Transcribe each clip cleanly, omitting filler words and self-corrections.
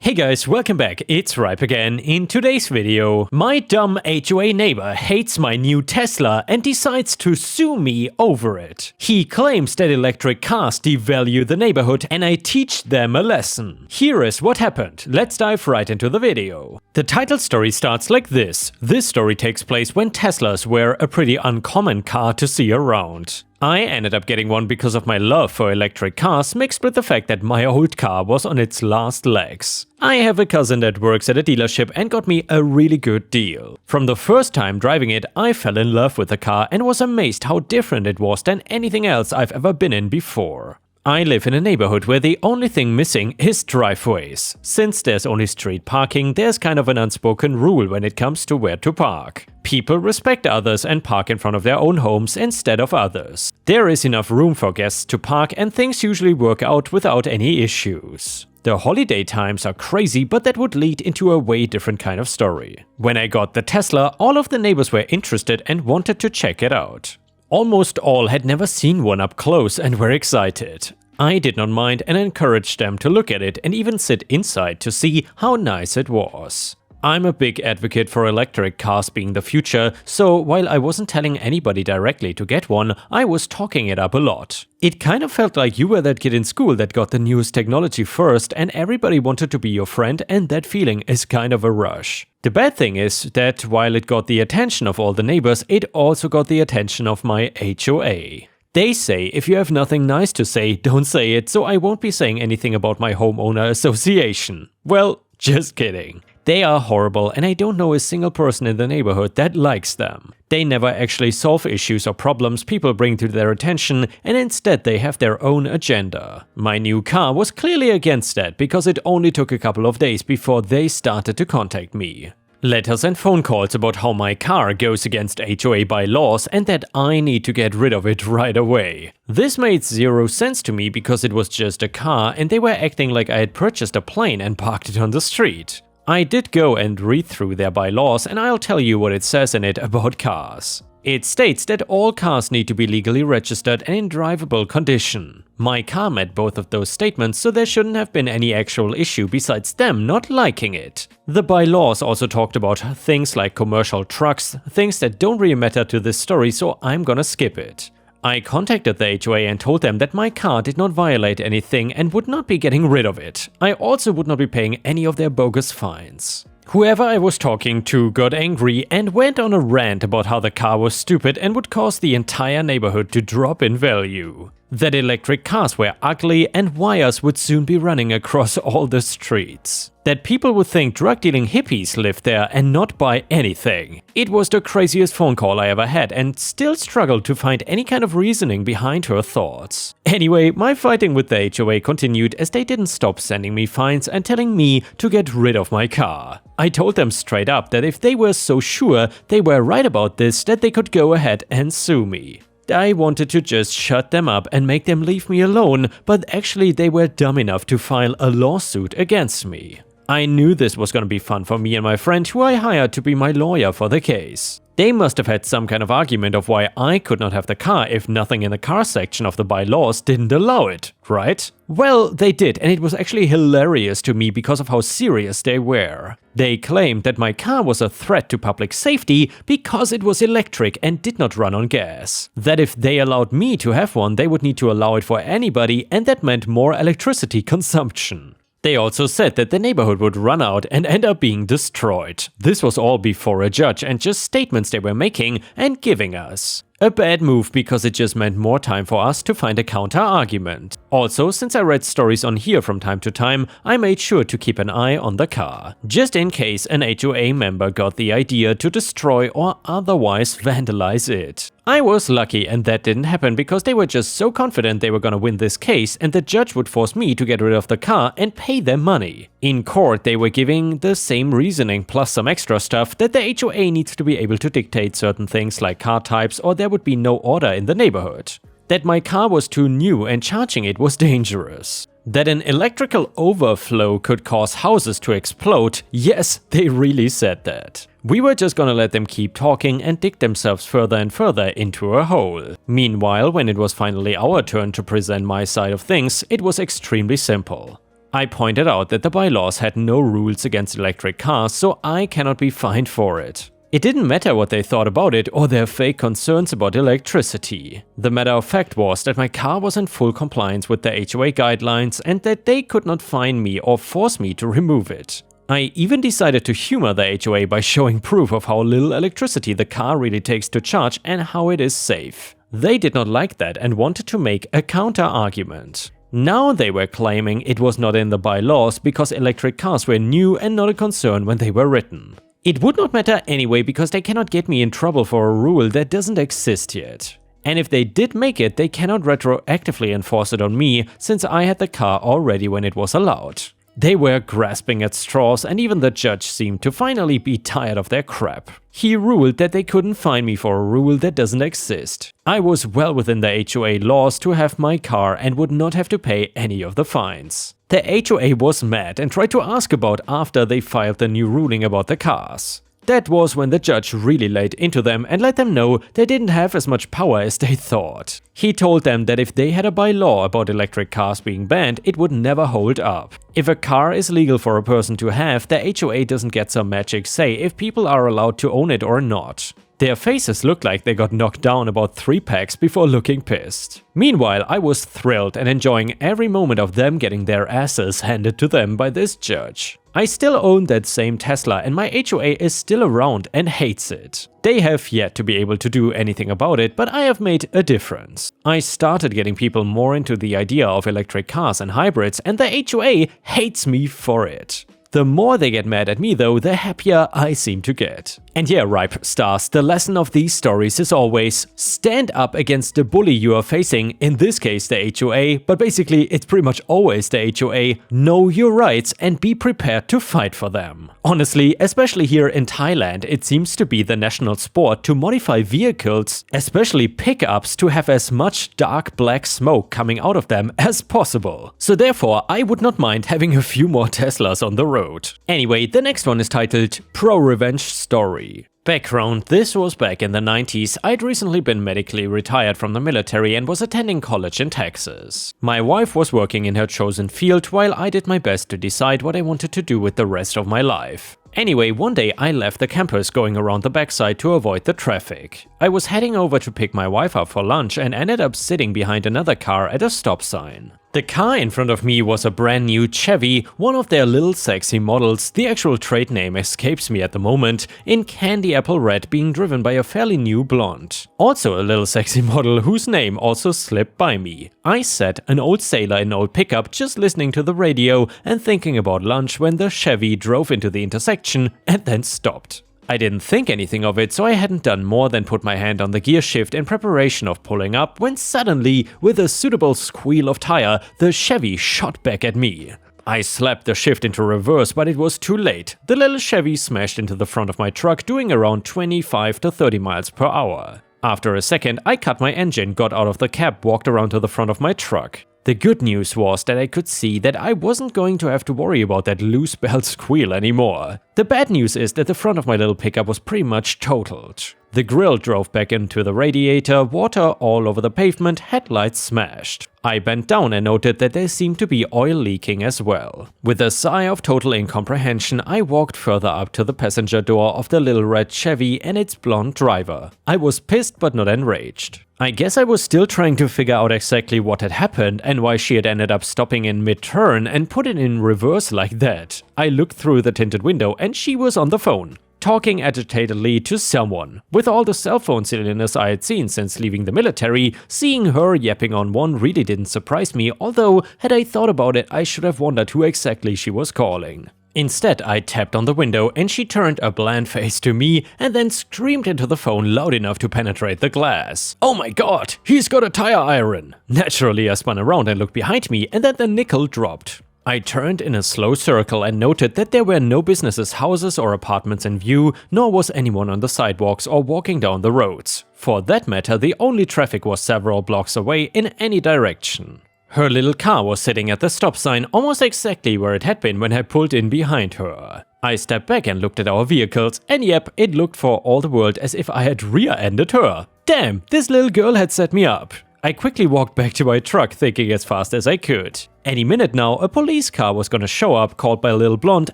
Hey guys, welcome back, it's Ripe again. In today's video, my dumb HOA neighbor hates my new Tesla and decides to sue me over it. He claims that electric cars devalue the neighborhood and I teach them a lesson. Here is what happened, let's dive right into the video. The title story starts like this. This story takes place when Teslas were a pretty uncommon car to see around. I ended up getting one because of my love for electric cars mixed with the fact that my old car was on its last legs. I have a cousin that works at a dealership and got me a really good deal. From the first time driving it, I fell in love with the car and was amazed how different it was than anything else I've ever been in before. I live in a neighborhood where the only thing missing is driveways. Since there's only street parking, there's kind of an unspoken rule when it comes to where to park. People respect others and park in front of their own homes instead of others. There is enough room for guests to park and things usually work out without any issues. The holiday times are crazy, but that would lead into a way different kind of story. When I got the Tesla, all of the neighbors were interested and wanted to check it out. Almost all had never seen one up close and were excited. I did not mind and encouraged them to look at it and even sit inside to see how nice it was. I'm a big advocate for electric cars being the future, so while I wasn't telling anybody directly to get one, I was talking it up a lot. It kind of felt like you were that kid in school that got the newest technology first and everybody wanted to be your friend, and that feeling is kind of a rush. The bad thing is that while it got the attention of all the neighbors, it also got the attention of my HOA. They say if you have nothing nice to say, don't say it, so I won't be saying anything about my homeowner association. Well, just kidding. They are horrible and I don't know a single person in the neighborhood that likes them. They never actually solve issues or problems people bring to their attention, and instead they have their own agenda. My new car was clearly against that because it only took a couple of days before they started to contact me. Letters and phone calls about how my car goes against HOA bylaws and that I need to get rid of it right away. This made zero sense to me because it was just a car and they were acting like I had purchased a plane and parked it on the street. I did go and read through their bylaws and I'll tell you what it says in it about cars. It states that all cars need to be legally registered and in drivable condition. My car met both of those statements, so there shouldn't have been any actual issue besides them not liking it. The bylaws also talked about things like commercial trucks, things that don't really matter to this story, so I'm gonna skip it. I contacted the HOA and told them that my car did not violate anything and would not be getting rid of it. I also would not be paying any of their bogus fines. Whoever I was talking to got angry and went on a rant about how the car was stupid and would cause the entire neighborhood to drop in value. That electric cars were ugly and wires would soon be running across all the streets. That people would think drug-dealing hippies lived there and not buy anything. It was the craziest phone call I ever had and still struggled to find any kind of reasoning behind her thoughts. Anyway, my fighting with the HOA continued as they didn't stop sending me fines and telling me to get rid of my car. I told them straight up that if they were so sure they were right about this, that they could go ahead and sue me. I wanted to just shut them up and make them leave me alone, but actually they were dumb enough to file a lawsuit against me. I knew this was gonna be fun for me and my friend who I hired to be my lawyer for the case. They must have had some kind of argument of why I could not have the car if nothing in the car section of the bylaws didn't allow it, right? Well, they did, and it was actually hilarious to me because of how serious they were. They claimed that my car was a threat to public safety because it was electric and did not run on gas. That if they allowed me to have one, they would need to allow it for anybody, and that meant more electricity consumption. They also said that the neighborhood would run out and end up being destroyed. This was all before a judge and just statements they were making and giving us. A bad move because it just meant more time for us to find a counter-argument. Also, since I read stories on here from time to time, I made sure to keep an eye on the car, just in case an HOA member got the idea to destroy or otherwise vandalize it. I was lucky and that didn't happen because they were just so confident they were gonna win this case and the judge would force me to get rid of the car and pay them money. In court they were giving the same reasoning plus some extra stuff that the HOA needs to be able to dictate certain things like car types or there would be no order in the neighborhood. That my car was too new and charging it was dangerous. That an electrical overflow could cause houses to explode, yes, they really said that. We were just gonna let them keep talking and dig themselves further and further into a hole. Meanwhile, when it was finally our turn to present my side of things, it was extremely simple. I pointed out that the bylaws had no rules against electric cars, so I cannot be fined for it. It didn't matter what they thought about it or their fake concerns about electricity. The matter of fact was that my car was in full compliance with the HOA guidelines and that they could not fine me or force me to remove it. I even decided to humor the HOA by showing proof of how little electricity the car really takes to charge and how it is safe. They did not like that and wanted to make a counter-argument. Now they were claiming it was not in the bylaws because electric cars were new and not a concern when they were written. It would not matter anyway because they cannot get me in trouble for a rule that doesn't exist yet. And if they did make it, they cannot retroactively enforce it on me since I had the car already when it was allowed. They were grasping at straws and even the judge seemed to finally be tired of their crap. He ruled that they couldn't fine me for a rule that doesn't exist. I was well within the HOA laws to have my car and would not have to pay any of the fines. The HOA was mad and tried to ask about after they filed the new ruling about the cars. That was when the judge really laid into them and let them know they didn't have as much power as they thought. He told them that if they had a bylaw about electric cars being banned, it would never hold up. If a car is legal for a person to have, the HOA doesn't get some magic say if people are allowed to own it or not. Their faces looked like they got knocked down about 3 packs before looking pissed. Meanwhile, I was thrilled and enjoying every moment of them getting their asses handed to them by this judge. I still own that same Tesla and my HOA is still around and hates it. They have yet to be able to do anything about it, but I have made a difference. I started getting people more into the idea of electric cars and hybrids, and the HOA hates me for it. The more they get mad at me though, the happier I seem to get. And yeah, Ripe Stars, the lesson of these stories is always stand up against the bully you are facing, in this case the HOA, but basically it's pretty much always the HOA, know your rights and be prepared to fight for them. Honestly, especially here in Thailand, it seems to be the national sport to modify vehicles, especially pickups, to have as much dark black smoke coming out of them as possible. So therefore, I would not mind having a few more Teslas on the road. Anyway, the next one is titled Pro-Revenge Story. Background: this was back in the 90s. I'd recently been medically retired from the military and was attending college in Texas. My wife was working in her chosen field while I did my best to decide what I wanted to do with the rest of my life. Anyway, one day I left the campus going around the backside to avoid the traffic. I was heading over to pick my wife up for lunch and ended up sitting behind another car at a stop sign. The car in front of me was a brand new Chevy, one of their little sexy models, the actual trade name escapes me at the moment, in candy apple red, being driven by a fairly new blonde. Also a little sexy model whose name also slipped by me. I sat, an old sailor in an old pickup, just listening to the radio and thinking about lunch when the Chevy drove into the intersection and then stopped. I didn't think anything of it, so I hadn't done more than put my hand on the gear shift in preparation of pulling up, when suddenly, with a suitable squeal of tire, the Chevy shot back at me. I slapped the shift into reverse, but it was too late. The little Chevy smashed into the front of my truck, doing around 25 to 30 miles per hour. After a second, I cut my engine, got out of the cab, walked around to the front of my truck. The good news was that I could see that I wasn't going to have to worry about that loose belt squeal anymore. The bad news is that the front of my little pickup was pretty much totaled. The grill drove back into the radiator, water all over the pavement, headlights smashed. I bent down and noted that there seemed to be oil leaking as well. With a sigh of total incomprehension, I walked further up to the passenger door of the little red Chevy and its blonde driver. I was pissed but not enraged. I guess I was still trying to figure out exactly what had happened and why she had ended up stopping in mid-turn and put it in reverse like that. I looked through the tinted window and she was on the phone, talking agitatedly to someone. With all the cell phone silliness I had seen since leaving the military, seeing her yapping on one really didn't surprise me, although had I thought about it, I should have wondered who exactly she was calling. Instead, I tapped on the window and she turned a bland face to me and then screamed into the phone loud enough to penetrate the glass. "Oh my god, he's got a tire iron!" Naturally, I spun around and looked behind me and then the nickel dropped. I turned in a slow circle and noted that there were no businesses, houses or apartments in view, nor was anyone on the sidewalks or walking down the roads. For that matter, the only traffic was several blocks away in any direction. Her little car was sitting at the stop sign, almost exactly where it had been when I pulled in behind her. I stepped back and looked at our vehicles, and yep, it looked for all the world as if I had rear-ended her. Damn, this little girl had set me up. I quickly walked back to my truck, thinking as fast as I could. Any minute now, a police car was gonna show up, called by Lil Blonde,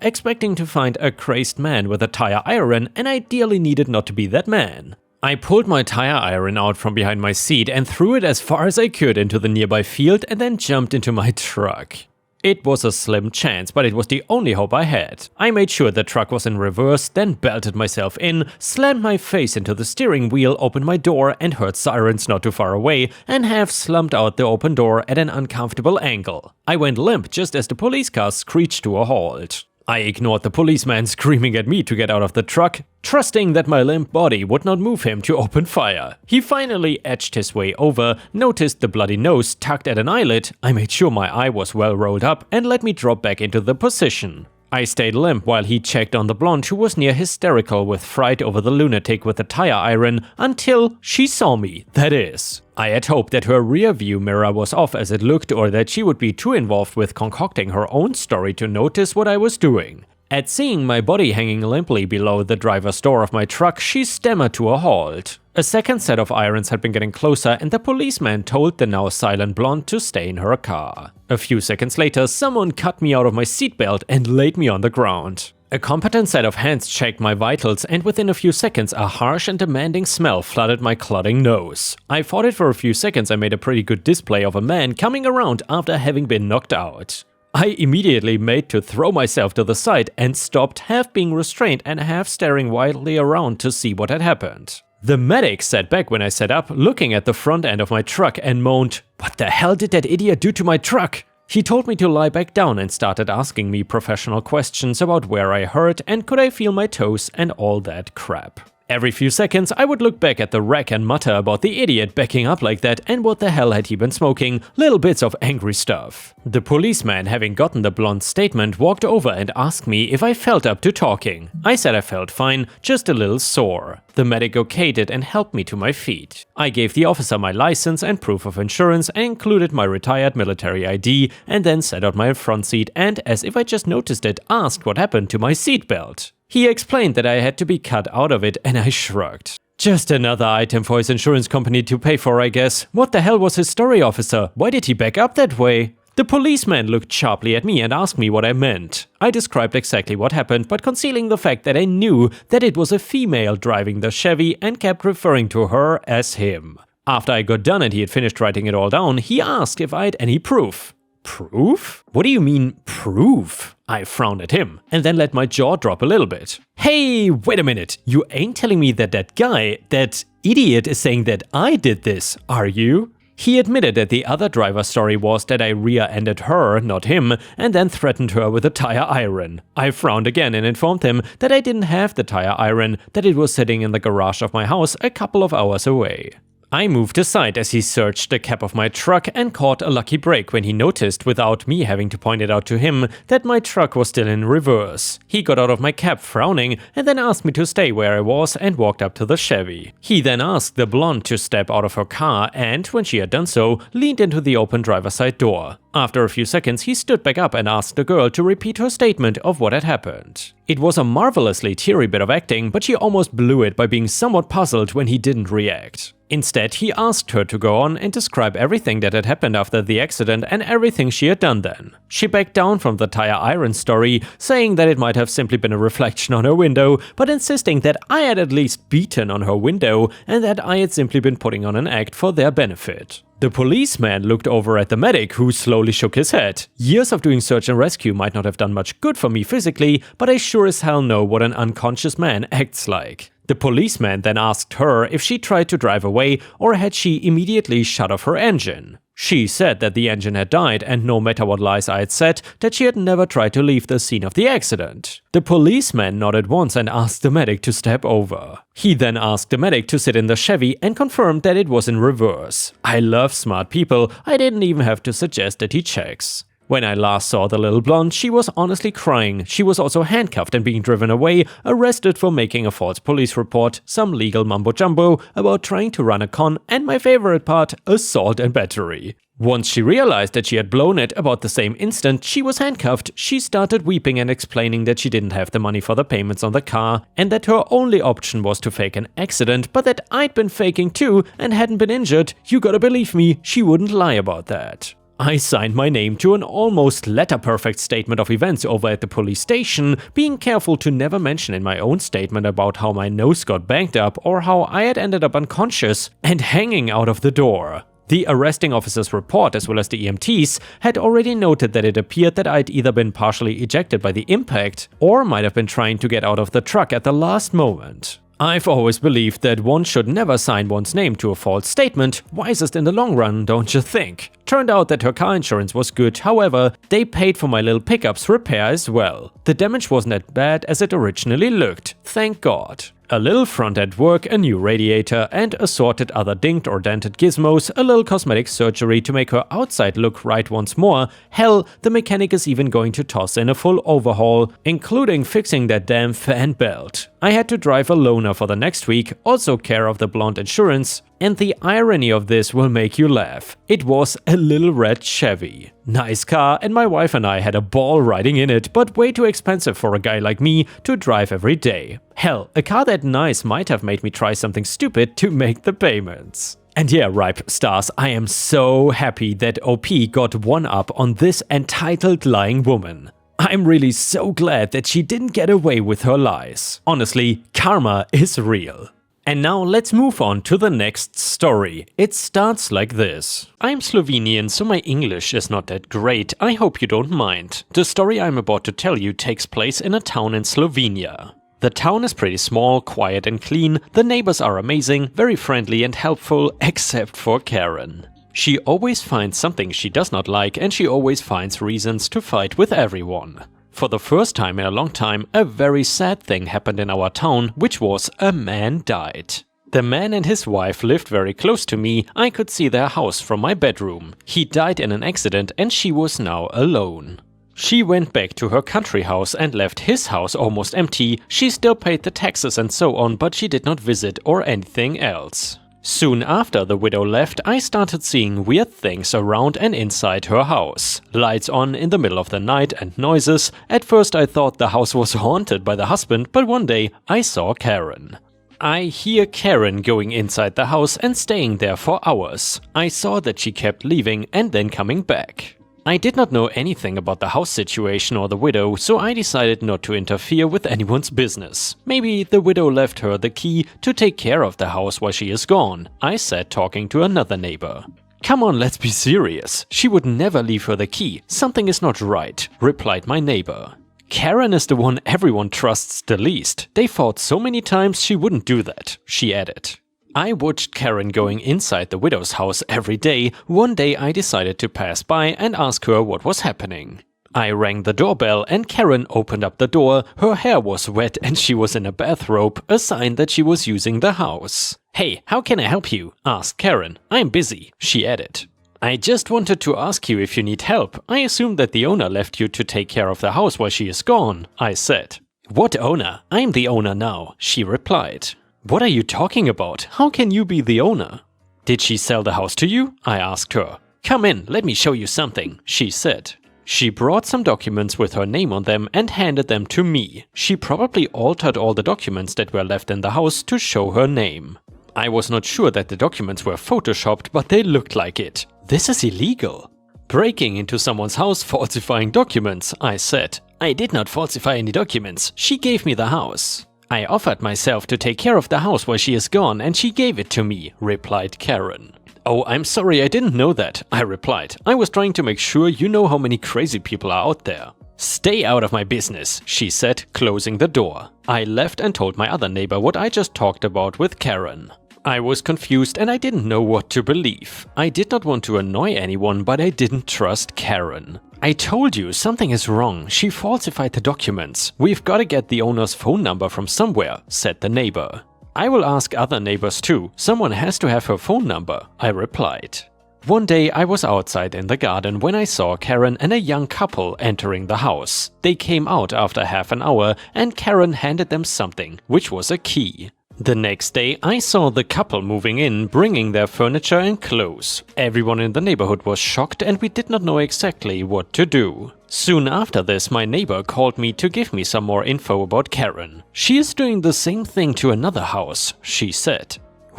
expecting to find a crazed man with a tire iron, and ideally needed not to be that man. I pulled my tire iron out from behind my seat and threw it as far as I could into the nearby field and then jumped into my truck. It was a slim chance, but it was the only hope I had. I made sure the truck was in reverse, then belted myself in, slammed my face into the steering wheel, opened my door and heard sirens not too far away, and half slumped out the open door at an uncomfortable angle. I went limp just as the police car screeched to a halt. I ignored the policeman screaming at me to get out of the truck, trusting that my limp body would not move him to open fire. He finally edged his way over, noticed the bloody nose tugged at an eyelid, I made sure my eye was well rolled up, and let me drop back into the position. I stayed limp while he checked on the blonde, who was near hysterical with fright over the lunatic with the tire iron, until she saw me, that is. I had hoped that her rear view mirror was off as it looked, or that she would be too involved with concocting her own story to notice what I was doing. At seeing my body hanging limply below the driver's door of my truck, she stammered to a halt. A second set of irons had been getting closer, and the policeman told the now silent blonde to stay in her car. A few seconds later, someone cut me out of my seatbelt and laid me on the ground. A competent set of hands checked my vitals, and within a few seconds a harsh and demanding smell flooded my clotting nose. I fought it for a few seconds. I made a pretty good display of a man coming around after having been knocked out. I immediately made to throw myself to the side and stopped, half being restrained and half staring wildly around to see what had happened. The medic sat back when I sat up, looking at the front end of my truck, and moaned, "What the hell did that idiot do to my truck?" He told me to lie back down and started asking me professional questions about where I hurt and could I feel my toes and all that crap. Every few seconds I would look back at the wreck and mutter about the idiot backing up like that and what the hell had he been smoking, little bits of angry stuff. The policeman, having gotten the blonde's statement, walked over and asked me if I felt up to talking. I said I felt fine, just a little sore. The medic okayed it and helped me to my feet. I gave the officer my license and proof of insurance and included my retired military ID, and then sat on my front seat and, as if I just noticed it, asked what happened to my seatbelt. He explained that I had to be cut out of it, and I shrugged. Just another item for his insurance company to pay for, I guess. What the hell was his story, officer? Why did he back up that way? The policeman looked sharply at me and asked me what I meant. I described exactly what happened, but concealing the fact that I knew that it was a female driving the Chevy and kept referring to her as him. After I got done and he had finished writing it all down, he asked if I had any proof. Proof? What do you mean, proof? I frowned at him, and then let my jaw drop a little bit. Hey, wait a minute, you ain't telling me that that idiot is saying that I did this, are you? He admitted that the other driver's story was that I rear-ended her, not him, and then threatened her with a tire iron. I frowned again and informed him that I didn't have the tire iron, that it was sitting in the garage of my house a couple of hours away. I moved aside as he searched the cab of my truck and caught a lucky break when he noticed, without me having to point it out to him, that my truck was still in reverse. He got out of my cab frowning and then asked me to stay where I was and walked up to the Chevy. He then asked the blonde to step out of her car and, when she had done so, leaned into the open driver's side door. After a few seconds, he stood back up and asked the girl to repeat her statement of what had happened. It was a marvelously teary bit of acting, but she almost blew it by being somewhat puzzled when he didn't react. Instead, he asked her to go on and describe everything that had happened after the accident and everything she had done then. She backed down from the tire iron story, saying that it might have simply been a reflection on her window, but insisting that I had at least beaten on her window and that I had simply been putting on an act for their benefit. The policeman looked over at the medic, who slowly shook his head. Years of doing search and rescue might not have done much good for me physically, but I sure as hell know what an unconscious man acts like. The policeman then asked her if she tried to drive away or had she immediately shut off her engine. She said that the engine had died, and no matter what lies I had said, that she had never tried to leave the scene of the accident. The policeman nodded once and asked the medic to step over. He then asked the medic to sit in the Chevy and confirmed that it was in reverse. I love smart people, I didn't even have to suggest that he checks. When I last saw the little blonde, she was honestly crying. She was also handcuffed and being driven away, arrested for making a false police report, some legal mumbo-jumbo about trying to run a con, and my favorite part, assault and battery. Once she realized that she had blown it about the same instant she was handcuffed, she started weeping and explaining that she didn't have the money for the payments on the car, and that her only option was to fake an accident, but that I'd been faking too and hadn't been injured. You gotta believe me, she wouldn't lie about that. I signed my name to an almost letter-perfect statement of events over at the police station, being careful to never mention in my own statement about how my nose got banged up or how I had ended up unconscious and hanging out of the door. The arresting officer's report, as well as the EMTs, had already noted that it appeared that I'd either been partially ejected by the impact or might have been trying to get out of the truck at the last moment. I've always believed that one should never sign one's name to a false statement, wisest in the long run, don't you think? Turned out that her car insurance was good, however, they paid for my little pickup's repair as well. The damage wasn't as bad as it originally looked, thank God. A little front-end work, a new radiator, and assorted other dinged or dented gizmos, a little cosmetic surgery to make her outside look right once more. Hell, the mechanic is even going to toss in a full overhaul, including fixing that damn fan belt. I had to drive a loaner for the next week, also care of the blonde insurance, and the irony of this will make you laugh. It was a little red Chevy. Nice car, and my wife and I had a ball riding in it, but way too expensive for a guy like me to drive every day. Hell, a car that nice might have made me try something stupid to make the payments. And yeah, ripe stars, I am so happy that OP got one up on this entitled lying woman. I'm really so glad that she didn't get away with her lies. Honestly, karma is real. And now let's move on to the next story. It starts like this. I'm Slovenian, so my English is not that great. I hope you don't mind. The story I'm about to tell you takes place in a town in Slovenia. The town is pretty small, quiet and clean. The neighbors are amazing, very friendly and helpful, except for Karen. She always finds something she does not like, and she always finds reasons to fight with everyone. For the first time in a long time, a very sad thing happened in our town, which was a man died. The man and his wife lived very close to me. I could see their house from my bedroom. He died in an accident and she was now alone. She went back to her country house and left his house almost empty. She still paid the taxes and so on, but she did not visit or anything else. Soon after the widow left, I started seeing weird things around and inside her house. Lights on in the middle of the night and noises. At first I thought the house was haunted by the husband, but one day I saw Karen. I hear Karen going inside the house and staying there for hours. I saw that she kept leaving and then coming back. I did not know anything about the house situation or the widow, so I decided not to interfere with anyone's business. Maybe the widow left her the key to take care of the house while she is gone, I said, talking to another neighbor. Come on, let's be serious. She would never leave her the key. Something is not right, replied my neighbor. Karen is the one everyone trusts the least. They fought so many times she wouldn't do that, she added. I watched Karen going inside the widow's house every day. One day I decided to pass by and ask her what was happening. I rang the doorbell and Karen opened up the door. Her hair was wet and she was in a bathrobe, a sign that she was using the house. Hey, how can I help you? Asked Karen. I'm busy, she added. I just wanted to ask you if you need help. I assume that the owner left you to take care of the house while she is gone, I said. What owner? I'm the owner now, she replied. What are you talking about? How can you be the owner? Did she sell the house to you? I asked her. Come in, let me show you something, she said. She brought some documents with her name on them and handed them to me. She probably altered all the documents that were left in the house to show her name. I was not sure that the documents were photoshopped, but they looked like it. This is illegal. Breaking into someone's house, falsifying documents, I said. I did not falsify any documents. She gave me the house. I offered myself to take care of the house while she is gone and she gave it to me, replied Karen. Oh, I'm sorry, I didn't know that, I replied. I was trying to make sure you know how many crazy people are out there. Stay out of my business, she said, closing the door. I left and told my other neighbor what I just talked about with Karen. I was confused and I didn't know what to believe. I did not want to annoy anyone, but I didn't trust Karen. I told you something is wrong. She falsified the documents. We've got to get the owner's phone number from somewhere, said the neighbor. I will ask other neighbors too. Someone has to have her phone number, I replied. One day I was outside in the garden when I saw Karen and a young couple entering the house. They came out after half an hour and Karen handed them something, which was a key. The next day I saw the couple moving in, bringing their furniture and clothes. Everyone in the neighborhood was shocked and we did not know exactly what to do. Soon after this, my neighbor called me to give me some more info about Karen. She is doing the same thing to another house, she said.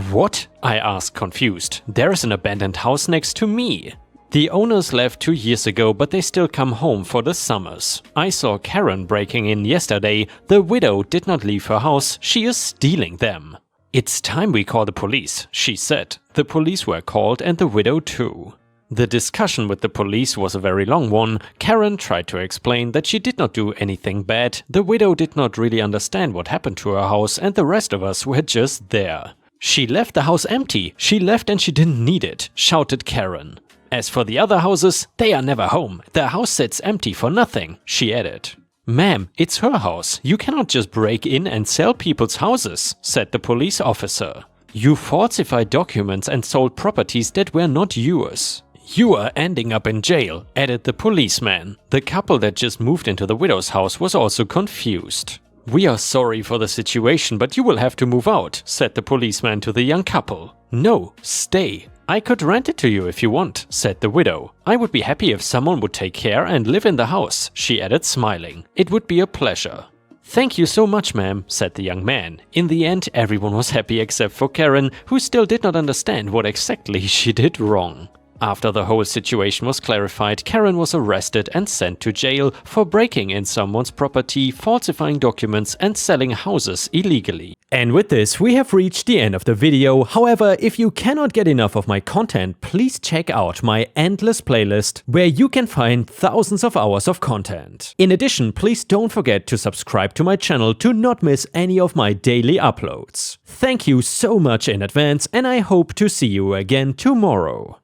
What? I asked confused. There is an abandoned house next to me. The owners left 2 years ago, but they still come home for the summers. I saw Karen breaking in yesterday. The widow did not leave her house, she is stealing them. It's time we call the police, she said. The police were called and the widow too. The discussion with the police was a very long one. Karen tried to explain that she did not do anything bad. The widow did not really understand what happened to her house and the rest of us were just there. She left the house empty. She left and she didn't need it, shouted Karen. As for the other houses, they are never home. The house sits empty for nothing, she added. Ma'am, it's her house. You cannot just break in and sell people's houses, said the police officer. You falsified documents and sold properties that were not yours. You are ending up in jail, added the policeman. The couple that just moved into the widow's house was also confused. We are sorry for the situation, but you will have to move out, said the policeman to the young couple. No, stay. I could rent it to you if you want, said the widow. I would be happy if someone would take care and live in the house, she added smiling. It would be a pleasure. Thank you so much, ma'am, said the young man. In the end, everyone was happy except for Karen, who still did not understand what exactly she did wrong. After the whole situation was clarified, Karen was arrested and sent to jail for breaking in someone's property, falsifying documents and selling houses illegally. And with this, we have reached the end of the video. However, if you cannot get enough of my content, please check out my endless playlist, where you can find thousands of hours of content. In addition, please don't forget to subscribe to my channel to not miss any of my daily uploads. Thank you so much in advance, and I hope to see you again tomorrow.